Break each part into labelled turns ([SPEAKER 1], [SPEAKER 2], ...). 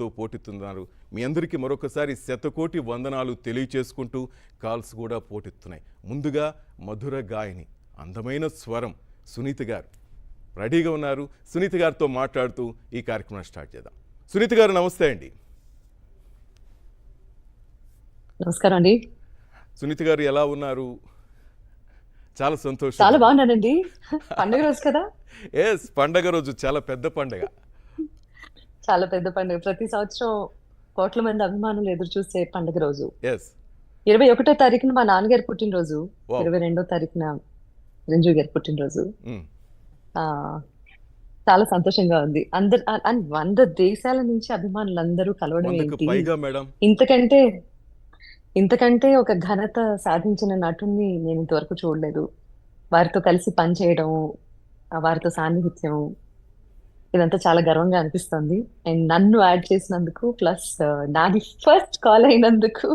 [SPEAKER 1] తో పోటెత్తున్నారు. మీ అందరికీ మరొకసారి శతకోటి వందనాలు తెలియచేసుకుంటూ కాల్స్ కూడా పోటెత్తున్నాయి. ముందుగా మధుర గాయని, అందమైన స్వరం సునీత గారు రెడీగా ఉన్నారు. సునీత గారితో మాట్లాడుతూ ఈ కార్యక్రమం స్టార్ట్ చేద్దాం. సునీత గారు నమస్తే అండి.
[SPEAKER 2] నమస్కారం అండి.
[SPEAKER 1] సునీత గారు ఎలా ఉన్నారు? చాలా సంతోషం.
[SPEAKER 2] చాలా బాగున్నానండి. పండుగ రోజు కదా?
[SPEAKER 1] ఎస్, పండగ రోజు, చాలా పెద్ద పండగ.
[SPEAKER 2] చాలా పెద్ద పండుగ. ప్రతి సంవత్సరం కోట్ల మంది అభిమానులు ఎదురు చూసే పండుగ రోజు.
[SPEAKER 1] ఎస్,
[SPEAKER 2] 21వ తారీఖున మా నాన్నగారి పుట్టినరోజు,
[SPEAKER 1] Wow.
[SPEAKER 2] 22వ తారీఖున చిరంజీవి గారి పుట్టినరోజు.
[SPEAKER 1] మ్,
[SPEAKER 2] ఆ చాలా సంతోషంగా ఉంది. అందరు 100 దేశాల నుంచి అభిమానులు అందరూ కలవడం
[SPEAKER 1] 100కు
[SPEAKER 2] ఏంటి,
[SPEAKER 1] పైగా మేడం.
[SPEAKER 2] ఇంతకంటే ఇంతకంటే ఒక ఘనత సాధించిన నటుణ్ణి నేను ఇంతవరకు చూడలేదు. వారితో కలిసి పనిచేయడం, వారితో సాన్నిహిత్యం, ఇదంతా చాలా గర్వంగా అనిపిస్తుంది. అండ్ నన్ను యాడ్ చేసినందుకు, ప్లస్ నాది ఫస్ట్ కాల్ అయినందుకు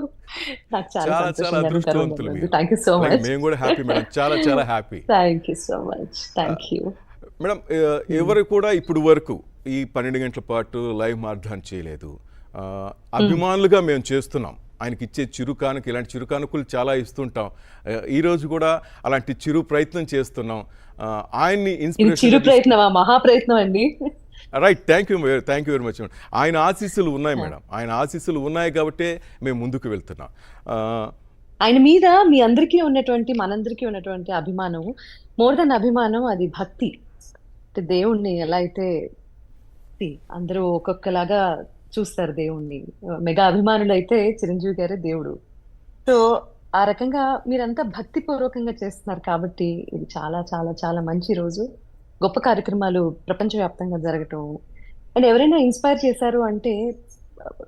[SPEAKER 2] నాకు చాలా
[SPEAKER 1] చాలా చాలా
[SPEAKER 2] సంతోషంగా, గర్వంగా
[SPEAKER 1] అదృష్టవంతులు
[SPEAKER 2] ఉంది.
[SPEAKER 1] మీరు.
[SPEAKER 2] థ్యాంక్ యూ సో
[SPEAKER 1] అలాగే
[SPEAKER 2] మచ్.
[SPEAKER 1] మేము కూడా హ్యాపీ మేడం, చాలా చాలా happy.
[SPEAKER 2] Thank you so much. Thank you.
[SPEAKER 1] Madam, ఎవరు కూడా ఇప్పుడు వరకు ఈ 12 గంటల పాటు లైవ్ మార్ధాన్ చేయలేదు. అభిమానులుగా మేము చేస్తున్నాం. ఆయనకి ఇచ్చే చిరుకానుక, ఇలాంటి చిరుకానుకలు చాలా ఇస్తుంటాం. ఈరోజు కూడా అలాంటి చిరు ప్రయత్నం చేస్తున్నాం. ఆయన్ని
[SPEAKER 2] ఇది చిరు
[SPEAKER 1] ఇన్స్పిరేషన్.
[SPEAKER 2] ప్రయత్నమా? మహా ప్రయత్నం అండి.
[SPEAKER 1] Right, thank you very much madam. ఆయన ఆశీస్సులు ఉన్నాయి మేడం, ఆయన ఆశీస్సులు ఉన్నాయి కాబట్టే మేము ముందుకు వెళ్తున్నాం.
[SPEAKER 2] ఆయన మీద మీ అందరికీ ఉన్నటువంటి, మనందరికీ ఉన్నటువంటి అభిమానం, మోర్ దెన్ అభిమానం, అది భక్తి. అంటే దేవుణ్ణి ఎలా అయితే అందరూ ఒక్కొక్కలాగా చూస్తారు దేవుణ్ణి. మెగా అభిమానులు అయితే చిరంజీవి గారే దేవుడు. సో ఆ రకంగా మీరంతా భక్తిపూర్వకంగా చేస్తున్నారు కాబట్టి ఇది చాలా చాలా చాలా మంచి రోజు. గొప్ప కార్యక్రమాలు ప్రపంచవ్యాప్తంగా జరగటం, అండ్ ఎవరైనా ఇన్స్పైర్ చేశారు అంటే,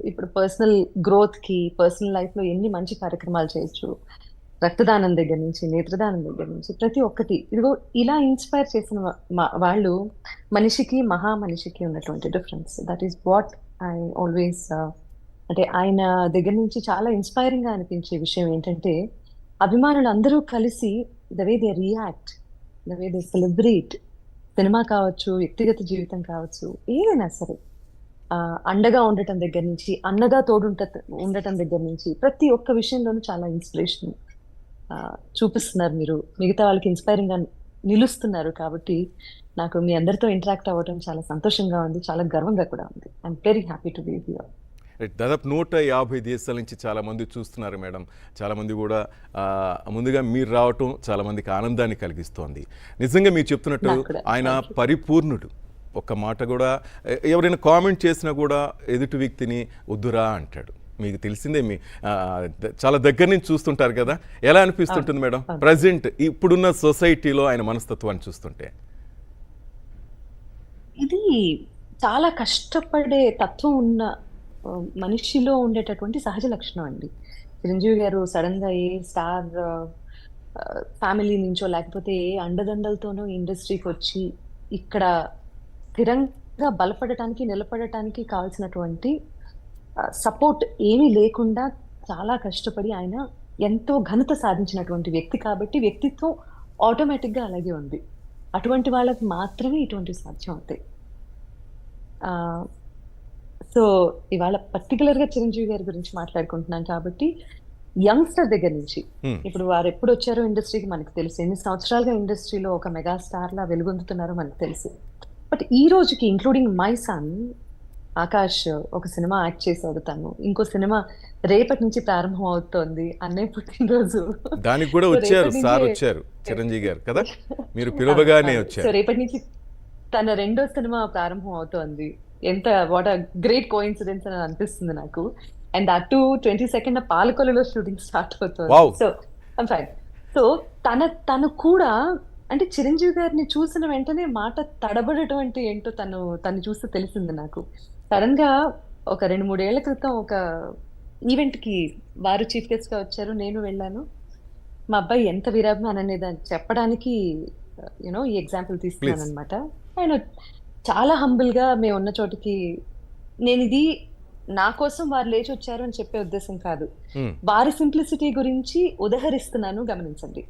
[SPEAKER 2] ఇప్పుడు పర్సనల్ గ్రోత్ కి, పర్సనల్ లైఫ్ లో ఎన్ని మంచి కార్యక్రమాలు చేయొచ్చు. రక్తదానం దగ్గర నుంచి, నేత్రదానం దగ్గర నుంచి, ప్రతి ఒక్కటి ఇదిగో ఇలా ఇన్స్పైర్ చేసిన వాళ్ళు మనిషికి, మనిషికి ఉన్నటువంటి difference. That is what I always, అంటే ఆయన దగ్గర నుంచి చాలా ఇన్స్పైరింగ్ గా అనిపించే విషయం ఏంటంటే, అభిమానులు అందరూ కలిసి the way they react, the way they celebrate, cinema కావచ్చు, వ్యక్తిగత జీవితం కావచ్చు, ఏదైనా సరే, అండగా ఉండటం దగ్గర నుంచి, అన్నగా ఉండటం దగ్గర నుంచి, ప్రతి ఒక్క విషయంలోనూ చాలా ఇన్స్పిరేషన్ చూపిస్తున్నారు. మీరు మిగతా వాళ్ళకి ఇన్స్పైరింగ్ గా నిలుస్తున్నారు. కాబట్టి నాకు మీ అందరితో ఇంటరాక్ట్ అవ్వడం చాలా సంతోషంగా ఉంది, చాలా గర్వంగా కూడా ఉంది. I'm very happy to be here.
[SPEAKER 1] దాదాపు 150 దేశాల నుంచి చాలామంది చూస్తున్నారు మేడం. చాలామంది కూడా ముందుగా మీరు రావటం చాలామందికి ఆనందాన్ని కలిగిస్తోంది. నిజంగా మీరు చెప్తున్నట్టు ఆయన పరిపూర్ణుడు. ఒక్క మాట కూడా ఎవరైనా కామెంట్ చేసినా కూడా ఎదుటి వ్యక్తిని వద్దురా అంటాడు. మీకు తెలిసిందే, మీ చాలా దగ్గర నుంచి చూస్తుంటారు కదా, ఎలా అనిపిస్తుంటుంది మేడం ప్రజెంట్ ఇప్పుడున్న సొసైటీలో ఆయన మనస్తత్వాన్ని చూస్తుంటే?
[SPEAKER 2] ఇది చాలా కష్టపడే తత్వం ఉన్న మనిషిలో ఉండేటటువంటి సహజ లక్షణం అండి. చిరంజీవి గారు సడన్ గా ఏ స్టార్ ఫ్యామిలీ నుంచో, లేకపోతే ఏ అండదండలతోనో ఇండస్ట్రీకి వచ్చి ఇక్కడ స్థిరంగా బలపడటానికి, నిలబడటానికి కావాల్సినటువంటి సపోర్ట్ ఏమీ లేకుండా చాలా కష్టపడి ఆయన ఎంతో ఘనత సాధించినటువంటి వ్యక్తి. కాబట్టి వ్యక్తిత్వం ఆటోమేటిక్ గా అలాగే ఉంది. అటువంటి వాళ్ళకి మాత్రమే ఇటువంటి సాధ్యం అవుతాయి. సో ఇవాళ పర్టికులర్ గా చిరంజీవి గారి గురించి మాట్లాడుకుంటున్నాం కాబట్టి, యంగ్స్టర్ దగ్గర నుంచి, ఇప్పుడు వారు ఎప్పుడు వచ్చారో ఇండస్ట్రీకి మనకు తెలుసు, ఎన్ని సంవత్సరాలుగా ఇండస్ట్రీలో ఒక మెగా స్టార్ లా వెలుగొందుతున్నారో మనకు తెలుసు. బట్ ఈ రోజుకి, ఇంక్లూడింగ్ మై సన్ ఆకాష్, ఒక సినిమా యాక్ట్ చేశాడు. తను ఇంకో సినిమా రేపటి నుంచి ప్రారంభం అవుతోంది, అన్నయ్య పుట్టినరోజు.
[SPEAKER 1] దానికి కూడా వచ్చారు, సార్ వచ్చారు చిరంజీవి గారు కదా, మీరు పిలువగానే వచ్చారు.
[SPEAKER 2] సో రేపటి నుంచి తన రెండో సినిమా ప్రారంభం అవుతోంది. ఎంత వాట్ అ గ్రేట్ కోఇన్సిడెన్స్ అని అనిపిస్తుంది నాకు. అండ్ అటు 22nd పాలకొల్లులో షూటింగ్ స్టార్ట్ అవుతుంది. So I'm fine. సో తను కూడా, అంటే చిరంజీవి గారిని చూసిన వెంటనే మాట తడబడటం అంటే ఏంటో తను చూస్తే తెలిసింది నాకు. సడన్ గా ఒక 2-3 ఏళ్ల క్రితం ఒక ఈవెంట్ కి వారు చీఫ్ గెస్ట్ గా వచ్చారు, నేను వెళ్ళాను. మా అబ్బాయి ఎంత వీరాభిమాని అనేది చెప్పడానికి ఈ ఎగ్జాంపుల్ తీసుకున్నాను అనమాట. ఆయన చాలా హంబుల్ గా, మేము ఉన్న చోటికి, నేను ఇది నా కోసం వారు లేచి వచ్చారు అని చెప్పే ఉద్దేశం కాదు, వారి సింప్లిసిటీ గురించి ఉదహరిస్తున్నాను, గమనించండి.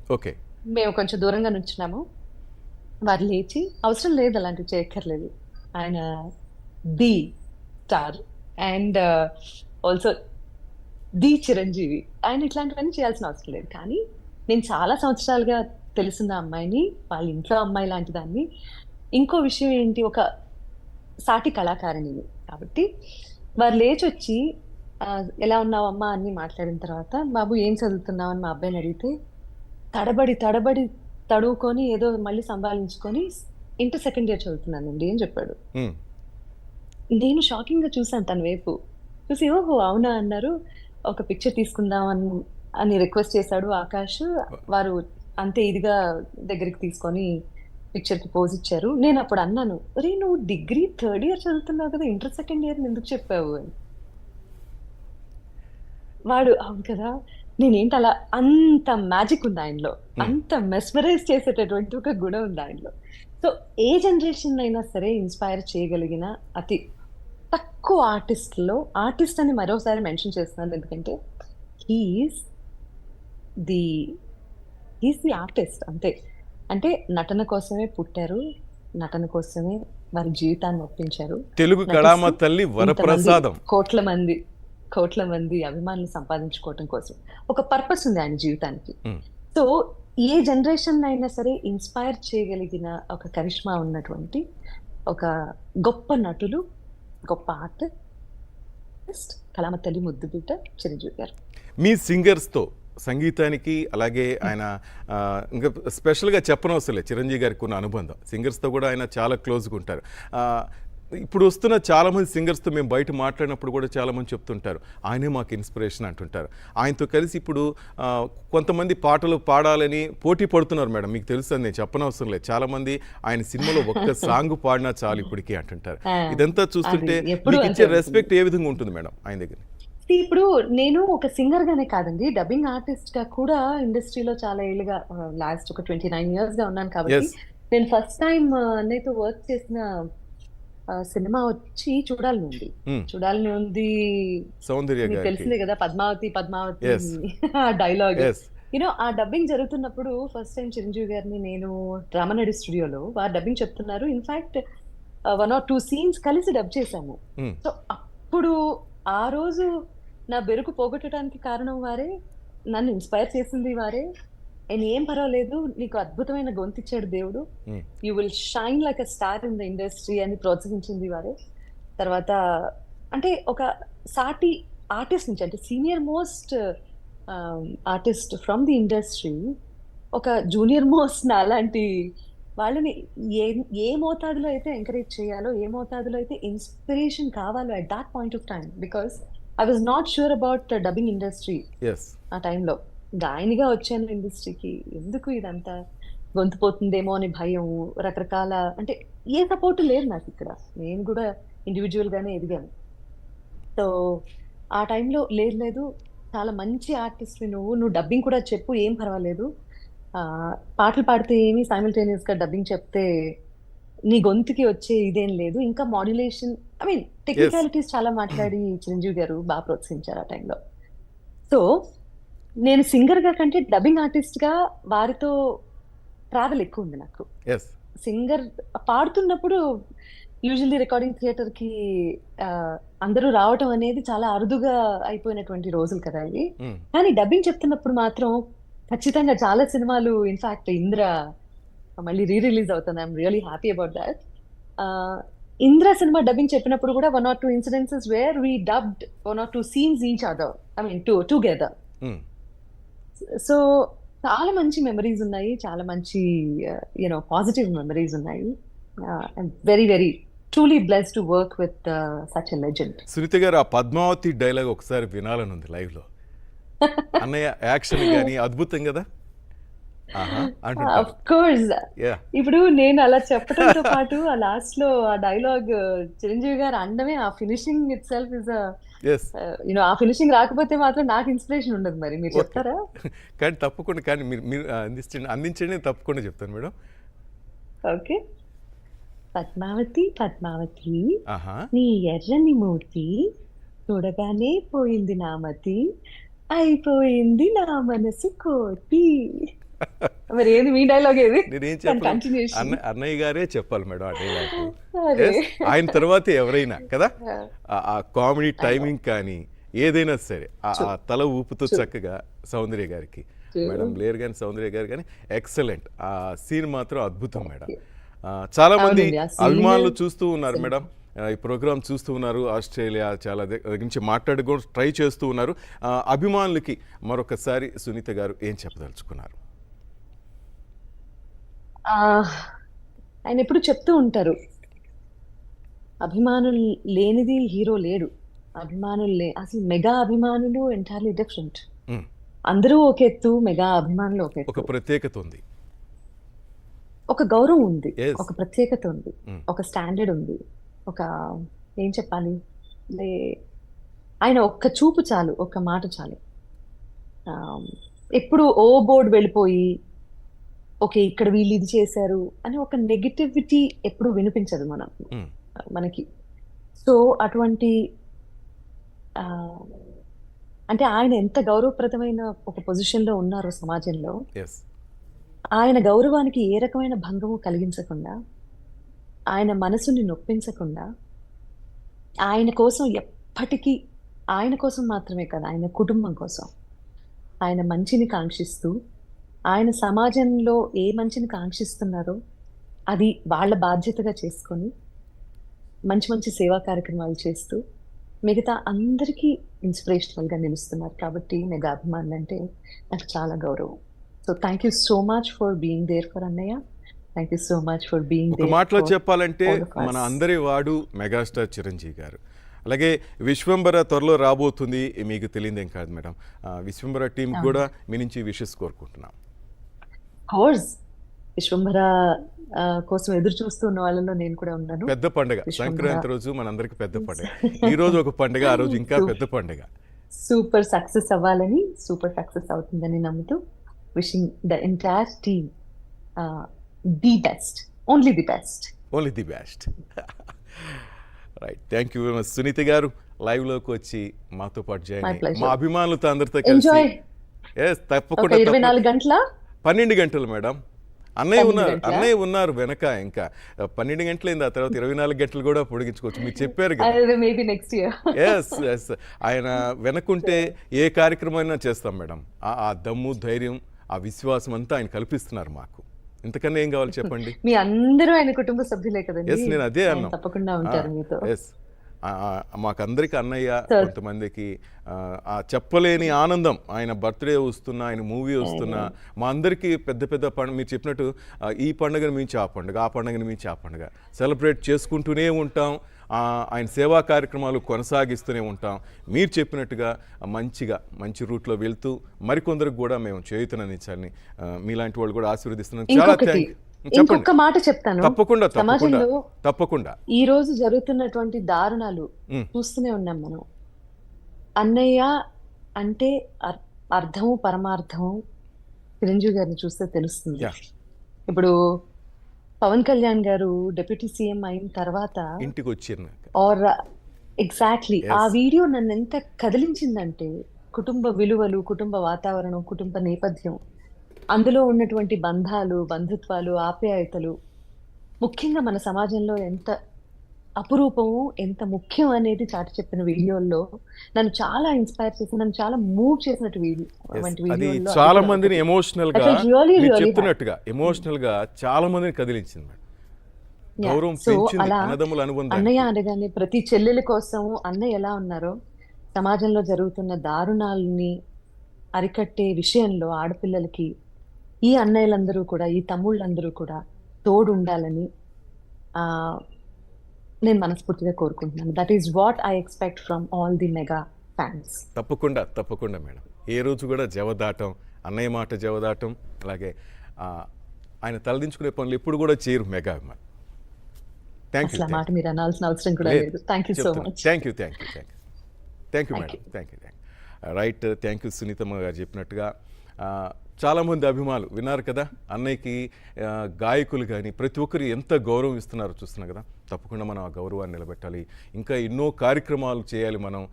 [SPEAKER 2] మేము కొంచెం దూరంగా నుంచున్నాము, వారు లేచి, అవసరం లేదు అలాంటివి చేయక్కర్లేదు, ఆయన the star, and also the Chiranjeevi. ఆయన ఇట్లాంటివన్నీ చేయాల్సిన అవసరం లేదు. కానీ నేను చాలా సంవత్సరాలుగా తెలుసున్న అమ్మాయిని, వాళ్ళ ఇంట్లో అమ్మాయి లాంటి దాన్ని. ఇంకో విషయం ఏంటి, ఒక సాటి కళాకారిణిని. కాబట్టి వారు లేచొచ్చి ఎలా ఉన్నావమ్మా అని మాట్లాడిన తర్వాత, బాబు ఏం చదువుతున్నావు అని మా అబ్బాయిని అడిగితే, తడబడి తడువుకొని ఏదో మళ్ళీ సంభాళించుకొని ఇంటర్ సెకండ్ ఇయర్ చదువుతున్నానండి అని చెప్పాడు.
[SPEAKER 1] ఉమ్,
[SPEAKER 2] నేను షాకింగ్ గా చూసాను తన వైపు. చూసి ఓహో అవునా అన్నారు. ఒక పిక్చర్ తీసుకుందాం అని రిక్వెస్ట్ చేశాడు ఆకాష్. వారు అంతే ఇదిగా దగ్గరికి తీసుకొని పిక్చర్ కి పోజ్ ఇచ్చారు. నేను అప్పుడు అన్నాను, అరే నువ్వు డిగ్రీ థర్డ్ ఇయర్ చదువుతున్నావు కదా, ఇంటర్ సెకండ్ ఇయర్ ఎందుకు చెప్పావు అని. వాడు అవును కదా, నేనేంటి అలా, అంత మ్యాజిక్ ఉంది ఆయనలో, అంత మెస్మరైజ్ చేసేటటువంటి ఒక గుణం ఉంది ఆయనలో. సో ఏ జనరేషన్ అయినా సరే ఇన్స్పైర్ చేయగలిగిన అతి తక్కువ ఆర్టిస్ట్ అని మరోసారి మెన్షన్ చేస్తున్నాను, ఎందుకంటే హీఈస్ ది ఆర్టిస్ట్ అంతే. అంటే నటన కోసమే పుట్టారు, నటన కోసమే వారి జీవితాన్ని ఒప్పించారు.
[SPEAKER 1] తెలుగు కళామ తల్లి వరప్రసాదం.
[SPEAKER 2] కోట్ల మంది అభిమానులు సంపాదించుకోవటం కోసం ఒక పర్పస్ ఉంది ఆయన జీవితానికి.
[SPEAKER 1] ఉమ్,
[SPEAKER 2] సో ఏ జనరేషన్ అయినా సరే ఇన్స్పైర్ చేయగలిగిన ఒక కరిష్మా ఉన్నటువంటి ఒక గొప్ప నటులు, గొప్ప ఆర్టిస్ట్ కళామ తల్లి ముద్దు బిడ్డ చిరంజీవి గారు.
[SPEAKER 1] మీ సింగర్స్తో సంగీతానికి అలాగే ఆయన ఇంకా స్పెషల్గా చెప్పనవసరం లేదు, చిరంజీవి గారికి ఉన్న అనుబంధం సింగర్స్తో కూడా ఆయన చాలా క్లోజ్గా ఉంటారు. ఇప్పుడు వస్తున్న చాలామంది సింగర్స్తో మేము బయట మాట్లాడినప్పుడు కూడా చాలామంది చెప్తుంటారు ఆయనే మాకు ఇన్స్పిరేషన్ అంటుంటారు. ఆయనతో కలిసి ఇప్పుడు కొంతమంది పాటలు పాడాలని పోటీ పడుతున్నారు మేడం, మీకు తెలుసు నేను చెప్పనవసరం లేదు. చాలామంది ఆయన సినిమాలో ఒక్క సాంగ్ పాడినా చాలు ఇప్పటికీ అంటుంటారు. ఇదంతా చూస్తుంటే మీకు ఇచ్చే రెస్పెక్ట్ ఏ విధంగా ఉంటుంది మేడం ఆయన దగ్గర?
[SPEAKER 2] ఇప్పుడు నేను ఒక సింగర్ గానే కాదండి, డబ్బింగ్ ఆర్టిస్ట్ గా కూడా ఇండస్ట్రీలో చాలా ఏళ్ళుగా, లాస్ట్ ఒక 29 years గా ఉన్నాను. కాబట్టి నేను ఫస్ట్ టైం అన్నయ్యతో వర్క్ చేసిన సినిమా వచ్చి చూడాలని ఉంది.
[SPEAKER 1] సౌందర్య
[SPEAKER 2] మీకు తెలిసిందే కదా, పద్మావతి ఆ డైలాగ్. ఆ డబ్బింగ్ జరుగుతున్నప్పుడు ఫస్ట్ టైం చిరంజీవి గారిని నేను రామనడి స్టూడియోలో వారు డబ్బింగ్ చెప్తున్నారు. ఇన్ఫాక్ట్ 1 or 2 scenes కలిసి డబ్ చేశాము. సో అప్పుడు ఆ రోజు నా బెరుకు పోగొట్టడానికి కారణం వారే, నన్ను ఇన్స్పైర్ చేసింది వారే. అండ్ ఏం పర్వాలేదు, నీకు అద్భుతమైన గొంతిచ్చాడు దేవుడు, you will shine like a star in the industry అని ప్రోత్సహించింది వారే. తర్వాత అంటే ఒక సాటి ఆర్టిస్ట్ నుంచి, అంటే senior most artist from the industry, ఒక జూనియర్ మోస్ట్ అలాంటి వాళ్ళని ఏ మోతాదులో అయితే ఎంకరేజ్ చేయాలో, ఏ మోతాదులో అయితే ఇన్స్పిరేషన్ కావాలో at that point of time, because I was not sure about dubbing industry ఆ టైంలో. గాయనిగా వచ్చాను ఇండస్ట్రీకి, ఎందుకు ఇదంతా గొంతు పోతుందేమో అని భయం, రకరకాల, అంటే ఏ సపోర్ట్ లేదు నాకు ఇక్కడ. నేను కూడా ఇండివిజువల్ గానే ఎదిగాను. సో ఆ టైంలో లేదు చాలా మంచి ఆర్టిస్ట్ నువ్వు డబ్బింగ్ కూడా చెప్పు, ఏం పర్వాలేదు, పాటలు పాడితే ఏమి, సైమల్టేనియస్ గా డబ్బింగ్ చెప్తే నీ గొంతుకి వచ్చే ఇదేం లేదు, ఇంకా మాడ్యులేషన్, ఐ మీన్ టెక్నికాలిటీస్ చాలా మాట్లాడి చిరంజీవి గారు బాగా ప్రోత్సహించారు ఆ టైంలో. సో నేను సింగర్ గా కంటే డబ్బింగ్ ఆర్టిస్ట్ గా వారితో ట్రావెల్ ఎక్కువ ఉంది నాకు. సింగర్ పాడుతున్నప్పుడు యూజువల్లీ రికార్డింగ్ థియేటర్ కి అందరూ రావటం అనేది చాలా అరుదుగా అయిపోయినటువంటి రోజులు కదా ఇవి. కానీ డబ్బింగ్ చెప్తున్నప్పుడు మాత్రం ఖచ్చితంగా చాలా సినిమాలు, ఇన్ఫాక్ట్ ఇంద్ర మళ్ళీ రిలీజ్ అవుతుంది, I'm really happy about that. Indra cinema dubbing చెప్పినప్పుడు కూడా 1 or 2 incidences where we dubbed 1 or 2 scenes each other, I mean together. So చాలా మంచి మెమరీస్ ఉన్నాయి, చాలా మంచి పాజిటివ్ మెమరీస్ ఉన్నాయి. Very very truly blessed to work with such a legend.
[SPEAKER 1] Sunitha garu, ఆ Padmavati dialogue ఒకసారి వినాలని ఉంది లైవ్ లో. అన్నయ్య యాక్షన్ గానీ అద్భుతం కదా.
[SPEAKER 2] ఆఫ్ కోర్స్, ఇప్పుడు నేను అలా చెప్పడంతో పాటు ఆ లాస్ట్ లో ఆ డైలాగ్ చిరంజీవి గారు అండమే, ఆ ఫినిషింగ్ ఇట్ సెల్ఫ్ ఇస్ ఆ ఫినిషింగ్ రాకపోతే మాత్రం నాకు ఇన్స్పిరేషన్ ఉండదు. మరి మీరు చెప్తారా?
[SPEAKER 1] కానీ తప్పకుండా, కానీ మీరు అందించండి, తప్పకుండా చెప్తాను మేడం.
[SPEAKER 2] ఓకే. పద్మావతి నీ ఎర్రని మూర్తి, చూడగానే పోయింది నా మతి, అయిపోయింది నా మనసు కోటి. మరి ఏది మీ డైలాగ్ ఏది?
[SPEAKER 1] నేనేం
[SPEAKER 2] దాని
[SPEAKER 1] చెప్పను,
[SPEAKER 2] కంటిన్యూషన్.
[SPEAKER 1] అన్నయ్య గారే చెప్పాలి మేడం ఆ డైలాగ్.
[SPEAKER 2] అరే
[SPEAKER 1] ఆయన తర్వాత ఎవరైనా కదా, ఆ కామెడీ టైమింగ్ కానీ ఏదైనా సరే ఆ తల ఊపుతూ చక్కగా సౌందర్య గారికి, మేడం లేరు కానీ సౌందర్య గారు కానీ ఎక్సలెంట్. ఆ సీన్ మాత్రం అద్భుతం మేడం. చాలా మంది
[SPEAKER 2] అవునండి, ఆ scene
[SPEAKER 1] అభిమానులు చూస్తూ ఉన్నారు మేడం, ఈ ప్రోగ్రామ్ చూస్తూ ఉన్నారు, ఆస్ట్రేలియా చాలా దగ్గర నుంచి మాట్లాడుకో ట్రై చేస్తూ ఉన్నారు. అభిమానులకి మరొకసారి సునీత గారు ఏం చెప్పదలుచుకున్నారు?
[SPEAKER 2] ఆ, ఆయన ఎప్పుడు చెప్తూ ఉంటారు, అభిమానులు లేనిది హీరో లేడు. అసలు మెగా అభిమానులు ఎంటైర్లీ డిఫరెంట్.
[SPEAKER 1] ఉమ్,
[SPEAKER 2] అందరూ ఒక ఎత్తు, మెగా అభిమానులు ఒక
[SPEAKER 1] ఒక
[SPEAKER 2] ఎత్తు.
[SPEAKER 1] ప్రత్యేకత ఉంది.
[SPEAKER 2] ఒక గౌరవం ఉంది,
[SPEAKER 1] Yes.
[SPEAKER 2] ఒక ప్రత్యేకత ఉంది,
[SPEAKER 1] Mm.
[SPEAKER 2] ఒక స్టాండర్డ్ ఉంది, ఒక ఏం చెప్పాలి, లే ఆయన ఒక్క చూపు చాలు, ఒక్క మాట చాలు. ఆ, ఎప్పుడు ఓ బోర్డు వెళ్ళిపోయి ఓకే ఇక్కడ వీళ్ళు ఇది చేశారు అని ఒక నెగిటివిటీ ఎప్పుడు వినిపించదు
[SPEAKER 1] ఉమ్,
[SPEAKER 2] మనకి. సో అటువంటి ఆ, అంటే ఆయన ఎంత గౌరవప్రదమైన ఒక పొజిషన్ లో ఉన్నారో సమాజంలో,
[SPEAKER 1] yes.
[SPEAKER 2] ఆయన గౌరవానికి ఏ రకమైన భంగము కలిగించకుండా, ఆయన మనసుని నొప్పించకుండా, ఆయన కోసం ఎప్పటికీ, ఆయన కోసం మాత్రమే కాదు, ఆయన కుటుంబం కోసం, ఆయన మంచిని కాంక్షిస్తూ, ఆయన సమాజంలో ఏ మంచిని కాంక్షిస్తున్నారో అది వాళ్ళ బాధ్యతగా చేసుకొని మంచి మంచి సేవా కార్యక్రమాలు చేస్తూ మిగతా అందరికీ ఇన్స్పిరేషనల్ గా నిలుస్తున్నారు. కాబట్టి మెగా అభిమానులు అంటే నాకు చాలా గౌరవం. So thank you so much for being there for అన్నయ్య. Thank you so much for being
[SPEAKER 1] ఒక
[SPEAKER 2] దేర్
[SPEAKER 1] మాటలో
[SPEAKER 2] ఫర్
[SPEAKER 1] చెప్పాలంటే
[SPEAKER 2] ఆల్ ఆఫ్
[SPEAKER 1] మన
[SPEAKER 2] us.
[SPEAKER 1] అందరి వాడు మెగాస్టార్ చిరంజీవి గారు. అలాగే విశ్వంబర త్వరలో రాబోతుంది, మీకు తెలియదేం కాదు మేడం. విశ్వంబర టీం కూడా మీ నుంచి విషెస్ కోరుకుంటున్నాం.
[SPEAKER 2] కోర్స్ విశ్వంభర కోసం ఎదురు చూస్తూ ఉన్న వాళ్ళలో నేను కూడా ఉన్నాను.
[SPEAKER 1] పెద్ద పండుగ
[SPEAKER 2] విశ్వంభర
[SPEAKER 1] సంక్రాంతి రోజు మనందరికి పెద్ద పండుగ. ఈ రోజు ఒక పండుగ, ఆ రోజు ఇంకా పెద్ద పండుగ.
[SPEAKER 2] సూపర్ సక్సెస్ అవ్వాలని, సూపర్ సక్సెస్ అవుతుందని నమ్ముతూ, wishing the entire team the best, only the best.
[SPEAKER 1] Only the best. Right, thank you very much Sunitha garu, లైవ్లోకి వచ్చి మాతో పాటు జాయిన్
[SPEAKER 2] My
[SPEAKER 1] అయ్యి
[SPEAKER 2] pleasure.
[SPEAKER 1] మా అభిమానులతో అందరితో కలిసి.
[SPEAKER 2] ఎంజాయ్.
[SPEAKER 1] ఎస్,
[SPEAKER 2] ఒక
[SPEAKER 1] తప్పకుండా
[SPEAKER 2] 24 గంటల
[SPEAKER 1] 12 గంటలు మేడం. అన్నయ్య
[SPEAKER 2] 12
[SPEAKER 1] ఉన్నారు,
[SPEAKER 2] గంటలా?
[SPEAKER 1] అన్నయ్య ఉన్నారు వెనక. ఇంకా 12 గంటలైంది, ఆ తర్వాత 24 గంటలు కూడా పొడిగించుకోవచ్చు. మీరు చెప్పారు కదా.
[SPEAKER 2] Maybe next year.
[SPEAKER 1] Yes yes, ఆయన వెనకుంటే ఏ కార్యక్రమం అయినా చేస్తాం మేడం. ఆ దమ్ము, ధైర్యం, ఆ విశ్వాసం అంతా ఆయన కల్పిస్తున్నారు మాకు. ఇంతకన్నా ఏం కావాలి చెప్పండి.
[SPEAKER 2] మీ అందరూ ఆయన కుటుంబ సభ్యులే కదండి.
[SPEAKER 1] ఎస్, నేను అదే
[SPEAKER 2] ఆయన
[SPEAKER 1] అన్నాం.
[SPEAKER 2] తప్పకుండా ఉంటారు మీతో.
[SPEAKER 1] ఎస్, మాకందరికి అన్నయ్య, కొంతమందికి ఆ చెప్పలేని ఆనందం. ఆయన బర్త్డే వస్తున్నా, ఆయన మూవీ వస్తున్నా, మా అందరికీ పెద్ద పెద్ద పండుగ. మీరు చెప్పినట్టు ఈ పండుగను మించి ఆ పండుగ, ఆ పండుగను మించి ఆ పండుగ సెలబ్రేట్ చేసుకుంటూనే ఉంటాం. ఆయన సేవా కార్యక్రమాలు కొనసాగిస్తూనే ఉంటాం. మీరు చెప్పినట్టుగా మంచిగా మంచి రూట్లో వెళ్తూ మరికొందరికి కూడా మేము చేయుతనందించాలని మీలాంటి వాళ్ళు కూడా ఆశీర్వదిస్తున్నాం. చాలా
[SPEAKER 2] ఇంకొకటి,
[SPEAKER 1] థ్యాంక్ యూ.
[SPEAKER 2] ఇంకొక
[SPEAKER 1] చెప్పండి.
[SPEAKER 2] మాట చెప్తాను.
[SPEAKER 1] తప్పకుండా తప్పకుండా
[SPEAKER 2] సమాజంలో
[SPEAKER 1] తప్పకుండా.
[SPEAKER 2] ఈ రోజు జరుగుతున్నటువంటి దారుణాలు చూస్తూనే ఉన్నాం మనం. అన్నయ్య అంటే అర్థము పరమార్థము చిరంజీవి గారిని చూస్తే తెలుస్తుంది.
[SPEAKER 1] Yeah.
[SPEAKER 2] ఇప్పుడు పవన్ కళ్యాణ్ గారు డిప్యూటీ సీఎం అయిన తర్వాత,
[SPEAKER 1] ఇంటికి వచ్చిన
[SPEAKER 2] ఆర్ ఎగ్జాక్ట్లీ ఆ
[SPEAKER 1] Yes.
[SPEAKER 2] వీడియో నన్ను ఎంత కదిలించిందంటే, కుటుంబ విలువలు, కుటుంబ వాతావరణం, కుటుంబ నేపథ్యం, అందులో ఉన్నటువంటి బంధాలు, బంధుత్వాలు, ఆప్యాయతలు, ముఖ్యంగా మన సమాజంలో ఎంత అపురూపము, ఎంత ముఖ్యం అనేది చాటి చెప్పిన వీడియోల్లో నన్ను చాలా ఇన్స్పైర్ చేసి, నన్ను చాలా మూవ్ చేసినట్టు
[SPEAKER 1] అది
[SPEAKER 2] వీడియోల్లో
[SPEAKER 1] చాలా మందిని ఎమోషనల్ గా,
[SPEAKER 2] రియలీ
[SPEAKER 1] మీరు
[SPEAKER 2] రియలీ
[SPEAKER 1] చెప్తున్నట్టుగా ఎమోషనల్ గా చాలా మందిని కదిలించింది మేడం. గౌరవం
[SPEAKER 2] సో
[SPEAKER 1] పెంచింది,
[SPEAKER 2] అలా
[SPEAKER 1] అన్నదమ్ముల అనుబంధం.
[SPEAKER 2] అన్నయ్య అనగానే ప్రతి చెల్లెల కోసం అన్నయ్య ఎలా ఉన్నారో, సమాజంలో జరుగుతున్న దారుణాలని అరికట్టే విషయంలో ఆడపిల్లలకి ఈ అన్నయ్యలందరూ కూడా, ఈ తమ్ముళ్ళందరూ కూడా తోడు ఉండాలని ఆ నేను మనస్ఫూర్తిగా కోరుకుంటున్నాను. That is what I expect from all the mega fans.
[SPEAKER 1] తప్పకుండా తప్పకుండా మేడం. ఏ రోజు కూడా జవదాటం, అన్నయ్య మాట జవదాటం, అలాగే ఆయన తలదించుకునే పనులు ఎప్పుడు కూడా చేయరు మెగా అభిమాన్. Thank you.
[SPEAKER 2] అసలు ఆ మాట మీరు అనాల్సిన అవసరం కూడా లేదు. Thank you so much.
[SPEAKER 1] Thank you thank you thank you thank you madam. Thank you right. Thank you సునీతమ్మ గారు చెప్పినట్టుగా. చాలామంది అభిమానులు విన్నారు కదా, అన్నయ్యకి గాయకులు కానీ ప్రతి ఒక్కరు ఎంత గౌరవం ఇస్తున్నారో చూస్తున్నారు కదా. తప్పకుండా మనం ఆ గౌరవాన్ని నిలబెట్టాలి. ఇంకా ఎన్నో కార్యక్రమాలు చేయాలి మనం.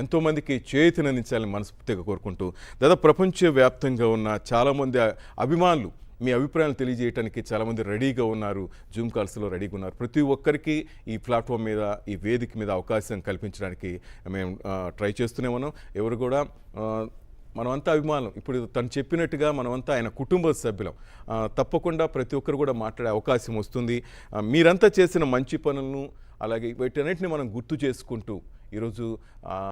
[SPEAKER 1] ఎంతోమందికి చేయూతనందించాలని మనస్ఫూర్తిగా కోరుకుంటూ, దాదాపు ప్రపంచవ్యాప్తంగా ఉన్న చాలామంది అభిమానులు మీ అభిప్రాయాలు తెలియజేయడానికి చాలామంది రెడీగా ఉన్నారు, జూమ్ కాల్స్లో రెడీగా ఉన్నారు. ప్రతి ఒక్కరికి ఈ ప్లాట్ఫామ్ మీద, ఈ వేదిక మీద అవకాశం కల్పించడానికి మేము ట్రై చేస్తూనే ఉన్నాం. ఎవరు కూడా మనమంతా అభిమానం. ఇప్పుడు తను చెప్పినట్టుగా మనమంతా ఆయన కుటుంబ సభ్యులం. తప్పకుండా ప్రతి ఒక్కరు కూడా మాట్లాడే అవకాశం వస్తుంది. మీరంతా చేసిన మంచి పనులను అలాగే వీటన్నిటిని మనం గుర్తు చేసుకుంటూ ఈరోజు